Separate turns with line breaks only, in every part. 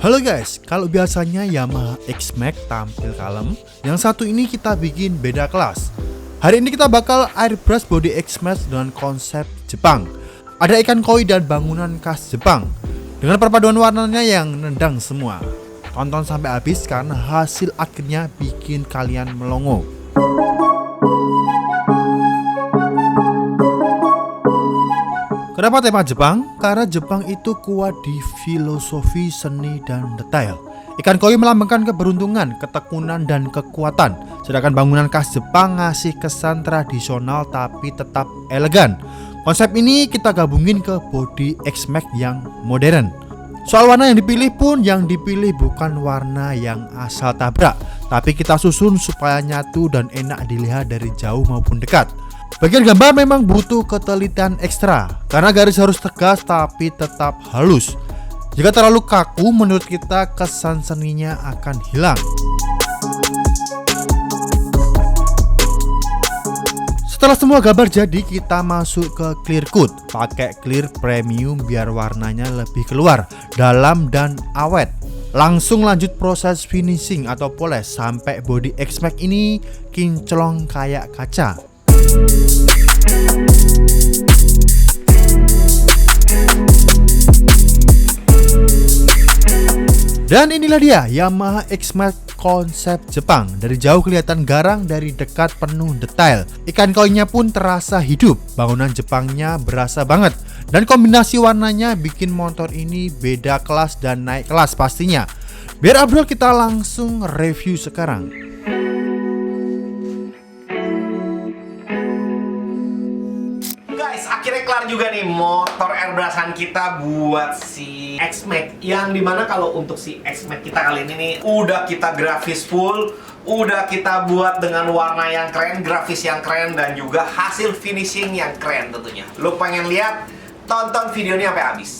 Halo guys, kalau biasanya Yamaha X-Max tampil kalem, yang satu ini kita bikin beda kelas. Hari ini kita bakal airbrush body X-Max dengan konsep Jepang. Ada ikan koi dan bangunan khas Jepang, dengan perpaduan warnanya yang nendang semua. Tonton sampai habis karena hasil akhirnya bikin kalian melongo. Kenapa tema Jepang? Karena Jepang itu kuat di filosofi, seni, dan detail. Ikan koi melambangkan keberuntungan, ketekunan, dan kekuatan. Sedangkan bangunan khas Jepang ngasih kesan tradisional tapi tetap elegan. Konsep ini kita gabungin ke body X-Max yang modern. Soal warna yang dipilih pun, yang dipilih bukan warna yang asal tabrak, tapi kita susun supaya nyatu dan enak dilihat dari jauh maupun dekat. Bagian gambar memang butuh ketelitian ekstra, karena garis harus tegas tapi tetap halus. Jika terlalu kaku, menurut kita kesan seninya akan hilang. Setelah semua gambar jadi, kita masuk ke clear coat. Pakai clear premium biar warnanya lebih keluar, dalam dan awet. Langsung lanjut proses finishing atau polish sampai body X-Max ini kinclong kayak kaca. Dan inilah dia Yamaha X-Max konsep Jepang. Dari jauh kelihatan garang, dari dekat penuh detail. Ikan koinya pun terasa hidup. Bangunan Jepangnya berasa banget. Dan kombinasi warnanya bikin motor ini beda kelas dan naik kelas pastinya. Biar Abdul, kita langsung review sekarang.
Akhirnya kelar juga nih motor airbrushan kita buat si X-Max, yang dimana kalau untuk si X-Max kita kali ini nih udah kita grafis full, udah kita buat dengan warna yang keren, grafis yang keren, dan juga hasil finishing yang keren tentunya. Lo pengen lihat? Tonton videonya sampai habis.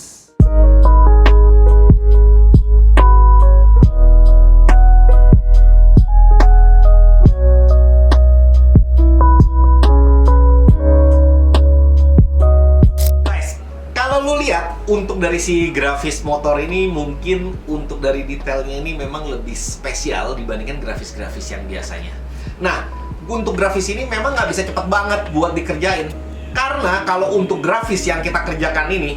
Untuk dari si grafis motor ini, mungkin untuk dari detailnya ini memang lebih spesial dibandingkan grafis-grafis yang biasanya. Nah, untuk grafis ini memang nggak bisa cepet banget buat dikerjain. Karena kalau untuk grafis yang kita kerjakan ini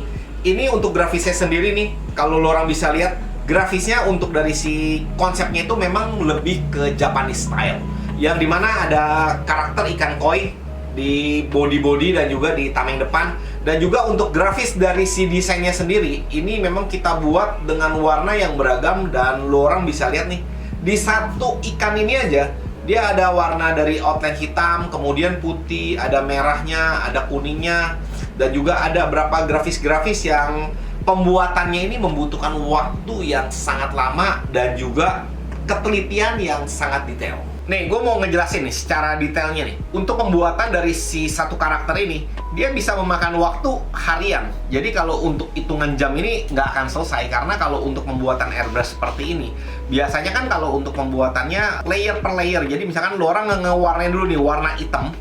untuk grafisnya sendiri nih, kalau lo orang bisa lihat, grafisnya untuk dari si konsepnya itu memang lebih ke Japanese style. Yang dimana ada karakter ikan koi di body dan juga di tameng depan. Dan juga untuk grafis dari si desainnya sendiri, ini memang kita buat dengan warna yang beragam. Dan lo orang bisa lihat nih, di satu ikan ini aja dia ada warna dari outline hitam, kemudian putih, ada merahnya, ada kuningnya, dan juga ada beberapa grafis-grafis yang pembuatannya ini membutuhkan waktu yang sangat lama dan juga ketelitian yang sangat detail. Nih, gue mau ngejelasin nih secara detailnya nih. Untuk pembuatan dari si satu karakter ini, dia bisa memakan waktu harian. Jadi kalau untuk hitungan jam ini nggak akan selesai. Karena kalau untuk pembuatan airbrush seperti ini, biasanya kan kalau untuk pembuatannya layer per layer. Jadi misalkan lo orang ngewarnain dulu nih warna hitam,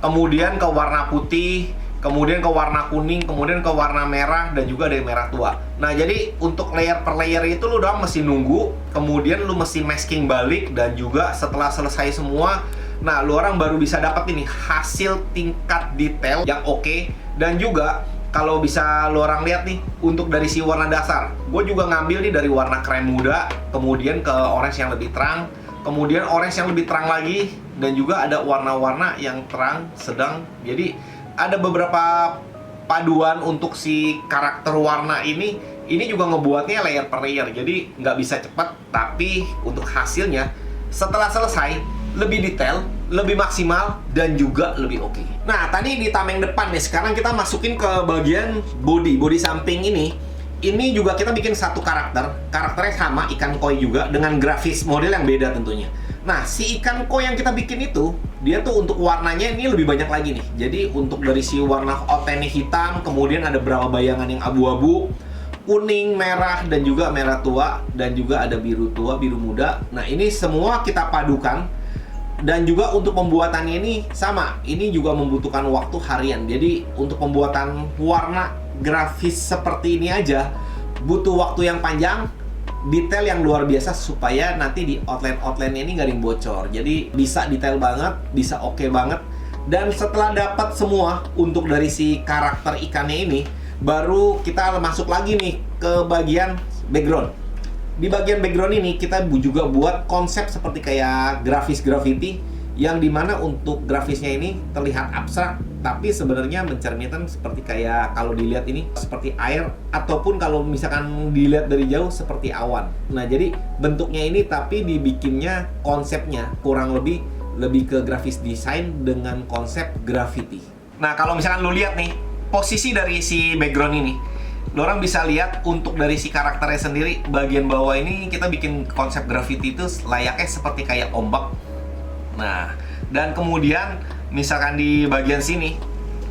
kemudian ke warna putih, kemudian ke warna kuning, kemudian ke warna merah, dan juga ada merah tua. Nah, jadi untuk layer per layer itu lu udah mesti nunggu, kemudian lu mesti masking balik, dan juga setelah selesai semua, nah lu orang baru bisa dapat ini hasil tingkat detail yang oke. Dan juga kalau bisa lu orang lihat nih, untuk dari si warna dasar, gue juga ngambil nih dari warna krem muda, kemudian ke orange yang lebih terang, kemudian orange yang lebih terang lagi, dan juga ada warna-warna yang terang, sedang. Jadi ada beberapa paduan untuk si karakter warna ini juga ngebuatnya layer per layer. Jadi nggak bisa cepat, tapi untuk hasilnya setelah selesai lebih detail, lebih maksimal, dan juga lebih oke. Nah, tadi di tameng depan nih, sekarang kita masukin ke bagian body samping ini. Ini juga kita bikin satu karakternya sama, ikan koi juga, dengan grafis model yang beda tentunya. Nah, si ikan koi yang kita bikin itu, dia tuh untuk warnanya ini lebih banyak lagi nih. Jadi untuk dari si warna outline hitam, kemudian ada beberapa bayangan yang abu-abu, kuning, merah, dan juga merah tua, dan juga ada biru tua, biru muda. Nah, ini semua kita padukan. Dan juga untuk pembuatannya ini sama, ini juga membutuhkan waktu harian. Jadi untuk pembuatan warna grafis seperti ini aja butuh waktu yang panjang, detail yang luar biasa supaya nanti di outline ini nggak ada yang bocor. Jadi bisa detail banget, bisa oke banget. Dan setelah dapat semua untuk dari si karakter ikannya ini, baru kita masuk lagi nih ke bagian background. Di bagian background ini kita juga buat konsep seperti kayak grafis graffiti, yang dimana untuk grafisnya ini terlihat abstrak, tapi sebenarnya mencerminkan seperti kayak kalau dilihat ini seperti air, ataupun kalau misalkan dilihat dari jauh seperti awan. Nah, jadi bentuknya ini tapi dibikinnya konsepnya kurang lebih ke grafis desain dengan konsep graffiti. Nah, kalau misalkan lu lihat nih posisi dari si background ini, lo orang bisa lihat untuk dari si karakternya sendiri, bagian bawah ini kita bikin konsep graffiti itu layaknya seperti kayak ombak. Nah, dan kemudian misalkan di bagian sini,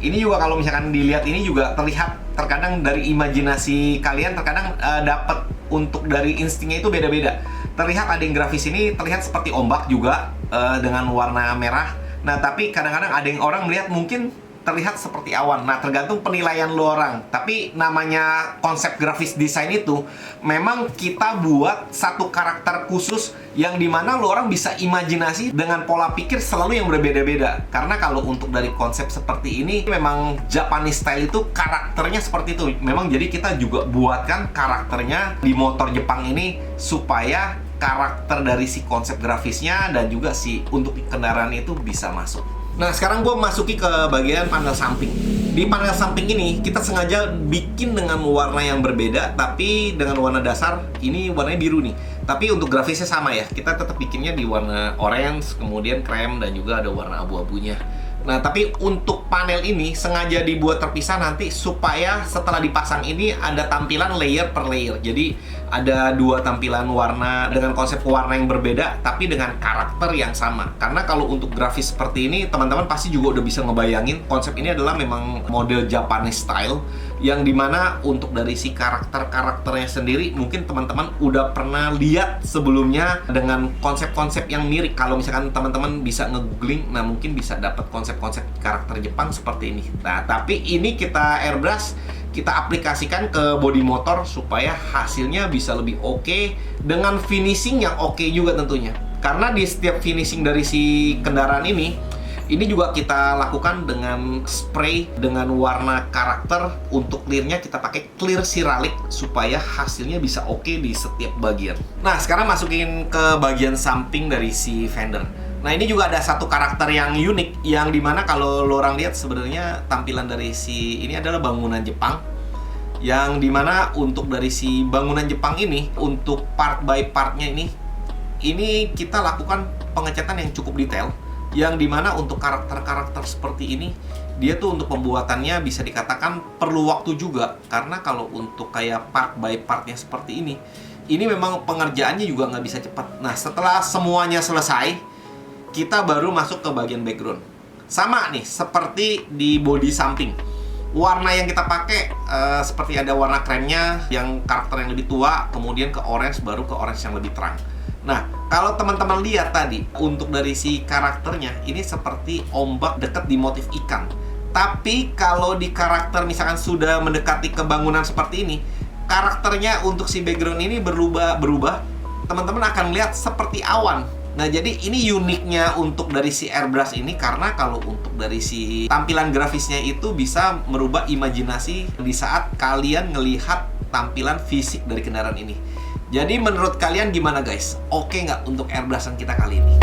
ini juga kalau misalkan dilihat ini juga terlihat terkadang dari imajinasi kalian terkadang dapat untuk dari instingnya itu beda-beda. Terlihat ada yang grafis ini terlihat seperti ombak juga dengan warna merah. Nah, tapi kadang-kadang ada yang orang melihat mungkin terlihat seperti awan. Nah, tergantung penilaian lo orang. Tapi namanya konsep grafis desain itu memang kita buat satu karakter khusus yang dimana lo orang bisa imajinasi dengan pola pikir selalu yang berbeda-beda. Karena kalau untuk dari konsep seperti ini memang Japanese style itu karakternya seperti itu. Memang jadi kita juga buatkan karakternya di motor Jepang ini supaya karakter dari si konsep grafisnya dan juga si untuk kendaraan itu bisa masuk. Nah, sekarang gue masuki ke bagian panel samping. Di panel samping ini kita sengaja bikin dengan warna yang berbeda, tapi dengan warna dasar ini warnanya biru nih. Tapi untuk grafisnya sama ya, kita tetap bikinnya di warna orange, kemudian krem, dan juga ada warna abu-abunya. Nah, tapi untuk panel ini sengaja dibuat terpisah nanti supaya setelah dipasang ini ada tampilan layer per layer. Jadi ada dua tampilan warna dengan konsep warna yang berbeda tapi dengan karakter yang sama. Karena kalau untuk grafis seperti ini teman-teman pasti juga udah bisa ngebayangin konsep ini adalah memang model Japanese style, yang dimana untuk dari si karakternya sendiri mungkin teman-teman udah pernah lihat sebelumnya dengan konsep-konsep yang mirip. Kalau misalkan teman-teman bisa nge-googling, nah mungkin bisa dapat konsep-konsep karakter Jepang seperti ini. Nah, tapi ini kita airbrush, kita aplikasikan ke bodi motor supaya hasilnya bisa lebih oke dengan finishing yang oke juga tentunya. Karena di setiap finishing dari si kendaraan ini juga kita lakukan dengan spray dengan warna karakter. Untuk clearnya kita pakai clear ceramic supaya hasilnya bisa oke di setiap bagian. Nah, sekarang masukin ke bagian samping dari si fender. Nah, ini juga ada satu karakter yang unik, yang dimana kalau lo orang lihat sebenarnya tampilan dari si ini adalah bangunan Jepang, yang dimana untuk dari si bangunan Jepang ini untuk part by partnya ini kita lakukan pengecatan yang cukup detail, yang dimana untuk karakter-karakter seperti ini dia tuh untuk pembuatannya bisa dikatakan perlu waktu juga. Karena kalau untuk kayak part by partnya seperti ini memang pengerjaannya juga nggak bisa cepat. Nah, setelah semuanya selesai kita baru masuk ke bagian background. Sama nih seperti di bodi samping, warna yang kita pakai seperti ada warna kremnya yang karakter yang lebih tua, kemudian ke orange, baru ke orange yang lebih terang. Nah, kalau teman-teman lihat tadi untuk dari si karakternya ini seperti ombak dekat di motif ikan. Tapi kalau di karakter misalkan sudah mendekati ke bangunan seperti ini, karakternya untuk si background ini berubah. Teman-teman akan lihat seperti awan. Nah, jadi ini uniknya untuk dari si airbrush ini, karena kalau untuk dari si tampilan grafisnya itu bisa merubah imajinasi di saat kalian ngelihat tampilan fisik dari kendaraan ini. Jadi menurut kalian gimana guys? Oke nggak untuk airbrushan kita kali ini?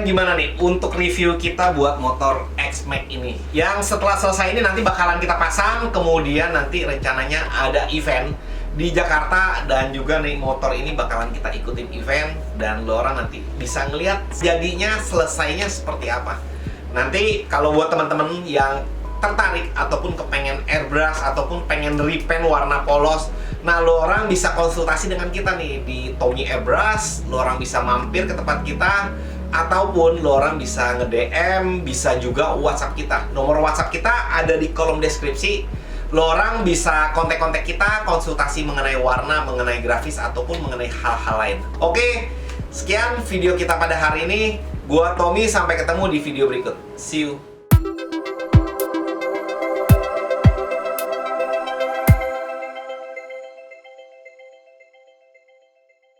Gimana nih untuk review kita buat motor X-Max ini? Yang setelah selesai ini nanti bakalan kita pasang, kemudian nanti rencananya ada event di Jakarta, dan juga nih motor ini bakalan kita ikutin event, dan lo orang nanti bisa ngeliat jadinya selesainya seperti apa. Nanti kalau buat teman-teman yang tertarik ataupun kepengen airbrush ataupun pengen repaint warna polos, nah lo orang bisa konsultasi dengan kita nih di Tommy Airbrush. Lo orang bisa mampir ke tempat kita, ataupun lo orang bisa nge-DM, bisa juga WhatsApp kita. Nomor WhatsApp kita ada di kolom deskripsi. Lo orang bisa kontak-kontak kita, konsultasi mengenai warna, mengenai grafis, ataupun mengenai hal-hal lain. Oke, sekian video kita pada hari ini. Gua Tommy, sampai ketemu di video berikut. See you.